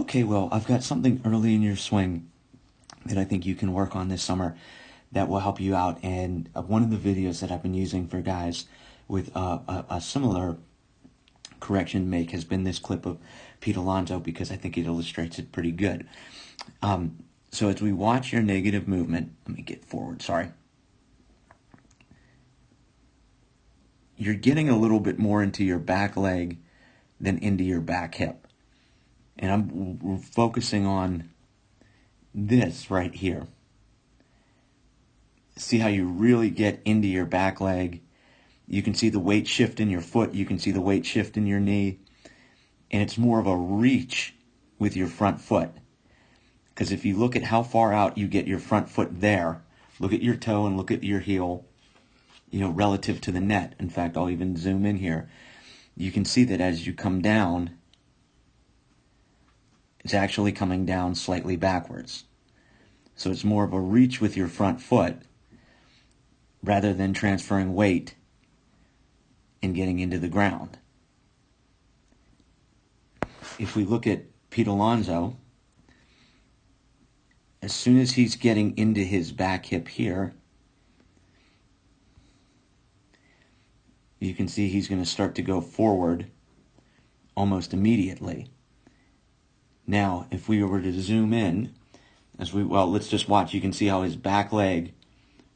Okay, well, I've got something early in your swing that I think you can work on this summer that will help you out. And one of the videos that I've been using for guys with a similar correction make has been this clip of Pete Alonso, because I think it illustrates it pretty good. So as we watch your negative movement, let me get forward, sorry. You're getting a little bit more into your back leg than into your back hip. And we're focusing on this right here. See how you really get into your back leg. You can see the weight shift in your foot. You can see the weight shift in your knee. And it's more of a reach with your front foot. Because if you look at how far out you get your front foot there, look at your toe and look at your heel, relative to the net. In fact, I'll even zoom in here. You can see that as you come down, it's actually coming down slightly backwards. So it's more of a reach with your front foot rather than transferring weight and getting into the ground. If we look at Pete Alonso, as soon as he's getting into his back hip here, you can see he's going to start to go forward almost immediately. Now, if we were to zoom in, let's just watch. You can see how his back leg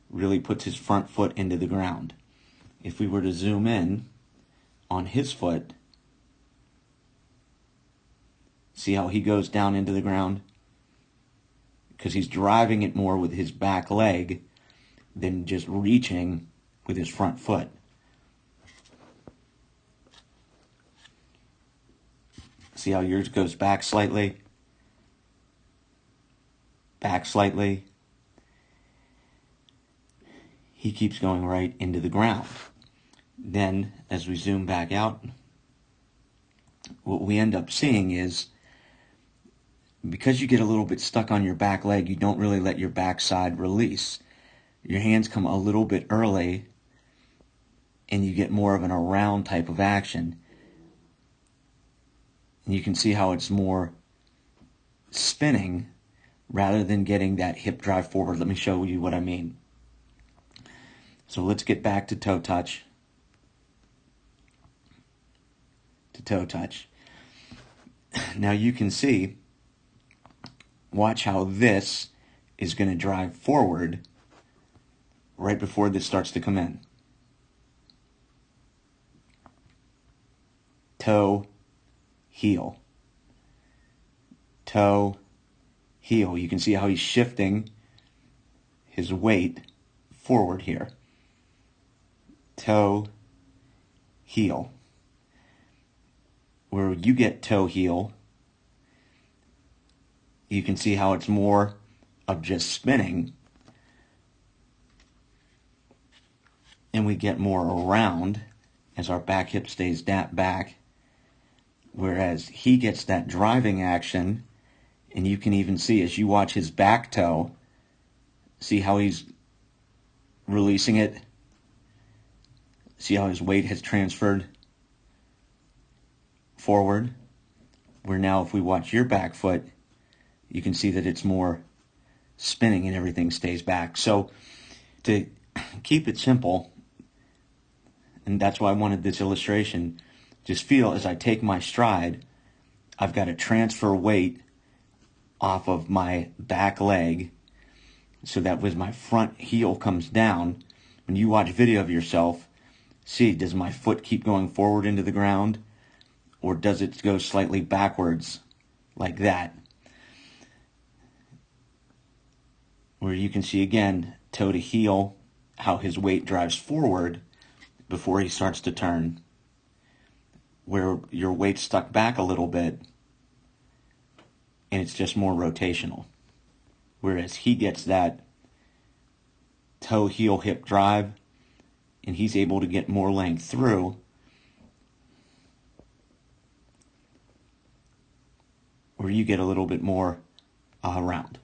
really puts his front foot into the ground. If we were to zoom in on his foot, see how he goes down into the ground? Because he's driving it more with his back leg than just reaching with his front foot. See how yours goes back slightly? Back slightly. He keeps going right into the ground. Then, as we zoom back out, what we end up seeing is, because you get a little bit stuck on your back leg, you don't really let your backside release. Your hands come a little bit early, and you get more of an around type of action. And you can see how it's more spinning rather than getting that hip drive forward. Let me show you what I mean. So let's get back to toe touch. Now you can see, watch how this is going to drive forward right before this starts to come in. Toe, heel. Toe, heel. You can see how he's shifting his weight forward here. Toe, heel. Where you get toe, heel, you can see how it's more of just spinning, and we get more around as our back hip stays back, whereas he gets that driving action. And you can even see, as you watch his back toe, see how he's releasing it. See how his weight has transferred forward. Where now if we watch your back foot, you can see that it's more spinning and everything stays back. So to keep it simple, and that's why I wanted this illustration, just feel as I take my stride, I've got to transfer weight off of my back leg so that when my front heel comes down, when you watch video of yourself, see, does my foot keep going forward into the ground, or does it go slightly backwards like that? Where you can see again, toe to heel, how his weight drives forward before he starts to turn. Where your weight's stuck back a little bit, and it's just more rotational. Whereas he gets that toe, heel, hip drive, and he's able to get more length through, where you get a little bit more around.